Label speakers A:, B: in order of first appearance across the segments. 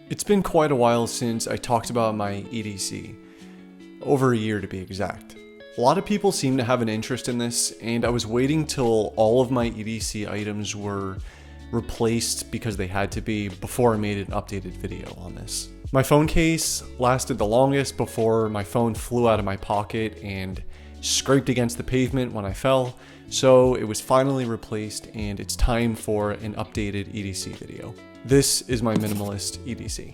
A: It's been quite a while since I talked about my EDC, over a year to be exact. A lot of people seem to have an interest in this, and I was waiting till all of my EDC items were replaced because they had to be before I made an updated video on this. My phone case lasted the longest before my phone flew out of my pocket and scraped against the pavement when I fell, so it was finally replaced and it's time for an updated EDC video. This is my minimalist EDC.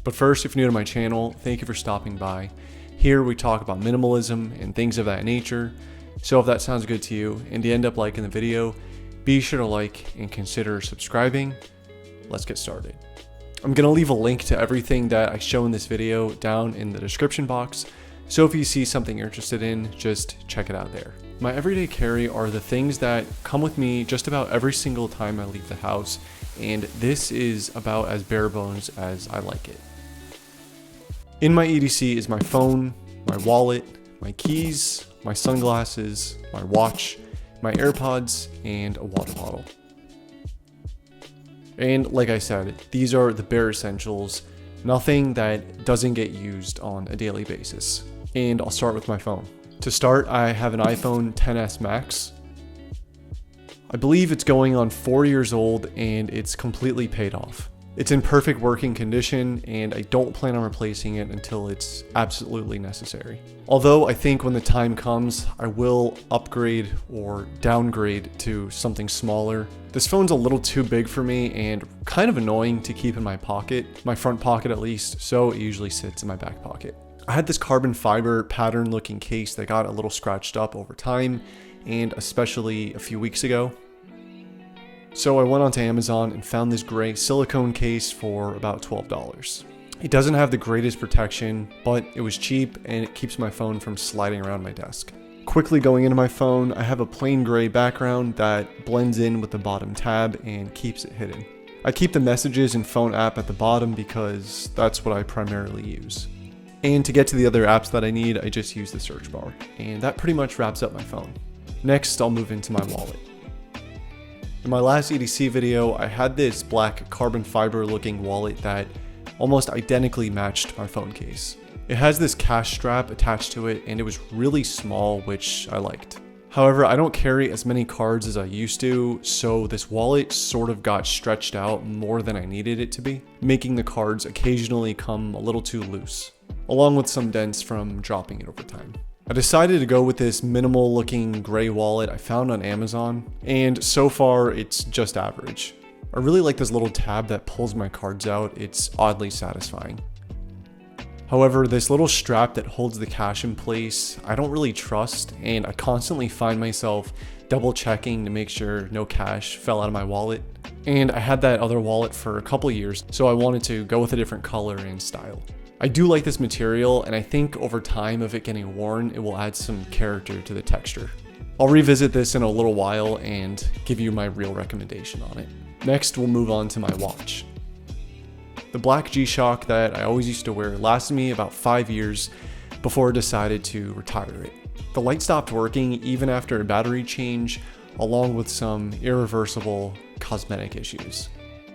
A: But first, if you're new to my channel, thank you for stopping by. Here we talk about minimalism and things of that nature, so if that sounds good to you and you end up liking the video, be sure to like and consider subscribing. Let's get started. I'm going to leave a link to everything that I show in this video down in the description box, so if you see something you're interested in, just check it out there. My everyday carry are the things that come with me just about every single time I leave the house, and this is about as bare bones as I like it. In my EDC is my phone, my wallet, my keys, my sunglasses, my watch, my AirPods, and a water bottle. And like I said, these are the bare essentials, nothing that doesn't get used on a daily basis. And I'll start with my phone. To start, I have an iPhone XS Max. I believe it's going on 4 years old and it's completely paid off. It's in perfect working condition and I don't plan on replacing it until it's absolutely necessary. Although I think when the time comes, I will upgrade or downgrade to something smaller. This phone's a little too big for me and kind of annoying to keep in my pocket, my front pocket at least, so it usually sits in my back pocket. I had this carbon fiber pattern looking case that got a little scratched up over time, and especially a few weeks ago. So I went onto Amazon and found this gray silicone case for about $12. It doesn't have the greatest protection, but it was cheap and it keeps my phone from sliding around my desk. Quickly going into my phone, I have a plain gray background that blends in with the bottom tab and keeps it hidden. I keep the messages and phone app at the bottom because that's what I primarily use. And to get to the other apps that I need, I just use the search bar. And that pretty much wraps up my phone. Next, I'll move into my wallet. In my last EDC video, I had this black carbon fiber looking wallet that almost identically matched my phone case. It has this cash strap attached to it and it was really small, which I liked. However, I don't carry as many cards as I used to, so this wallet sort of got stretched out more than I needed it to be, making the cards occasionally come a little too loose, along with some dents from dropping it over time. I decided to go with this minimal looking gray wallet I found on Amazon, and so far it's just average. I really like this little tab that pulls my cards out, it's oddly satisfying. However, this little strap that holds the cash in place, I don't really trust, and I constantly find myself double checking to make sure no cash fell out of my wallet. And I had that other wallet for a couple years, so I wanted to go with a different color and style. I do like this material, and I think over time of it getting worn, it will add some character to the texture. I'll revisit this in a little while and give you my real recommendation on it. Next, we'll move on to my watch. The black G-Shock that I always used to wear lasted me about 5 years before I decided to retire it. The light stopped working even after a battery change, along with some irreversible cosmetic issues.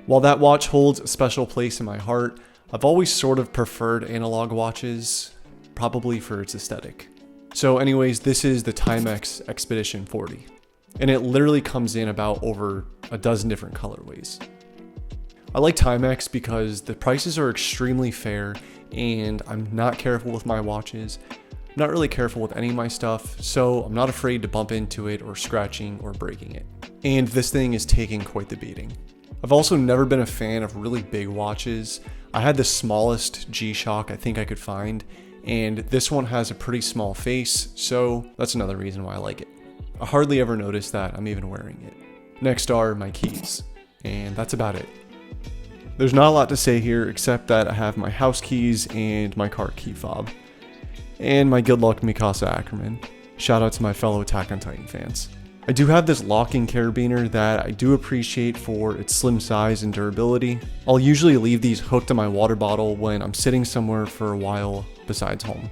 A: While that watch holds a special place in my heart, I've always sort of preferred analog watches, probably for its aesthetic. So anyways, this is the Timex Expedition 40, and it literally comes in about over a dozen different colorways. I like Timex because the prices are extremely fair and I'm not careful with my watches. I'm not really careful with any of my stuff, so I'm not afraid to bump into it or scratching or breaking it. And this thing is taking quite the beating. I've also never been a fan of really big watches. I had the smallest G-Shock I think I could find, and this one has a pretty small face, so that's another reason why I like it. I hardly ever notice that I'm even wearing it. Next are my keys, and that's about it. There's not a lot to say here except that I have my house keys and my car key fob, and my Good Luck Mikasa Ackerman. Shout out to my fellow Attack on Titan fans. I do have this locking carabiner that I do appreciate for its slim size and durability. I'll usually leave these hooked to my water bottle when I'm sitting somewhere for a while besides home.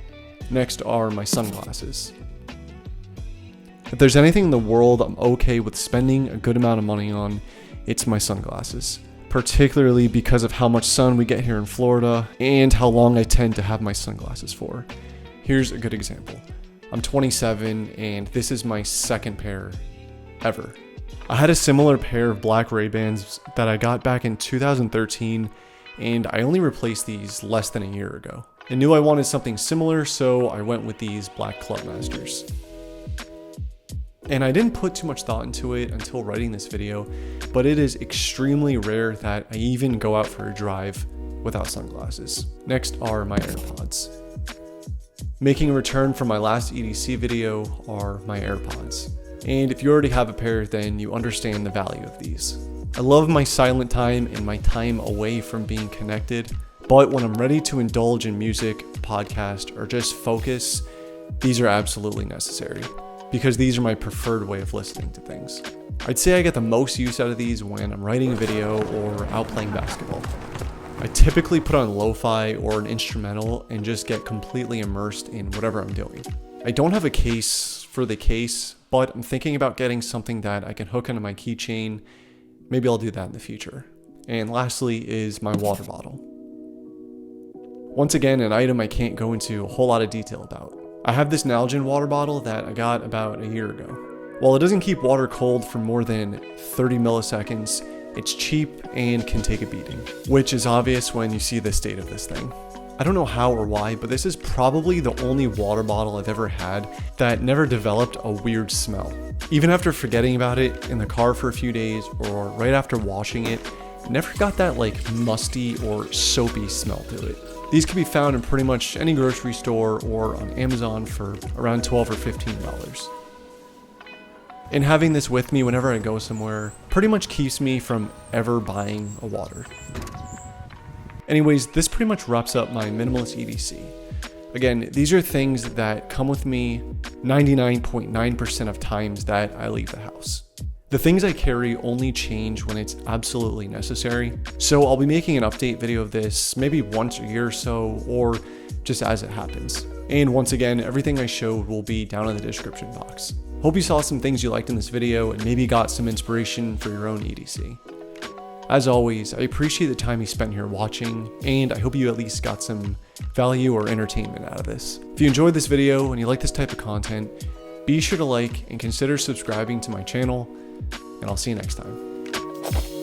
A: Next are my sunglasses. If there's anything in the world I'm okay with spending a good amount of money on, it's my sunglasses. particularly because of how much sun we get here in Florida and how long I tend to have my sunglasses for. Here's a good example. I'm 27 and this is my second pair ever. I had a similar pair of black Ray-Bans that I got back in 2013, and I only replaced these less than a year ago. I knew I wanted something similar, so I went with these black Clubmasters. And I didn't put too much thought into it until writing this video, but it is extremely rare that I even go out for a drive without sunglasses. Next are my AirPods. Making a return from my last EDC video are my AirPods. And if you already have a pair, then you understand the value of these. I love my silent time and my time away from being connected, but when I'm ready to indulge in music, podcast, or just focus, these are absolutely necessary, because these are my preferred way of listening to things. I'd say I get the most use out of these when I'm writing a video or out playing basketball. I typically put on lo-fi or an instrumental and just get completely immersed in whatever I'm doing. I don't have a case for the case, but I'm thinking about getting something that I can hook onto my keychain. Maybe I'll do that in the future. And lastly is my water bottle. Once again, an item I can't go into a whole lot of detail about. I have this Nalgene water bottle that I got about a year ago. While it doesn't keep water cold for more than 30 milliseconds, it's cheap and can take a beating, which is obvious when you see the state of this thing. I don't know how or why, but this is probably the only water bottle I've ever had that never developed a weird smell. Even after forgetting about it in the car for a few days or right after washing it, it never got that like musty or soapy smell to it. These can be found in pretty much any grocery store or on Amazon for around $12 or $15. And having this with me whenever I go somewhere pretty much keeps me from ever buying a water. Anyways, this pretty much wraps up my minimalist EDC. Again, these are things that come with me 99.9% of times that I leave the house. The things I carry only change when it's absolutely necessary, so I'll be making an update video of this maybe once a year or so, or just as it happens. And once again, everything I showed will be down in the description box. Hope you saw some things you liked in this video and maybe got some inspiration for your own EDC. As always, I appreciate the time you spent here watching, and I hope you at least got some value or entertainment out of this. If you enjoyed this video and you like this type of content, be sure to like and consider subscribing to my channel, and I'll see you next time.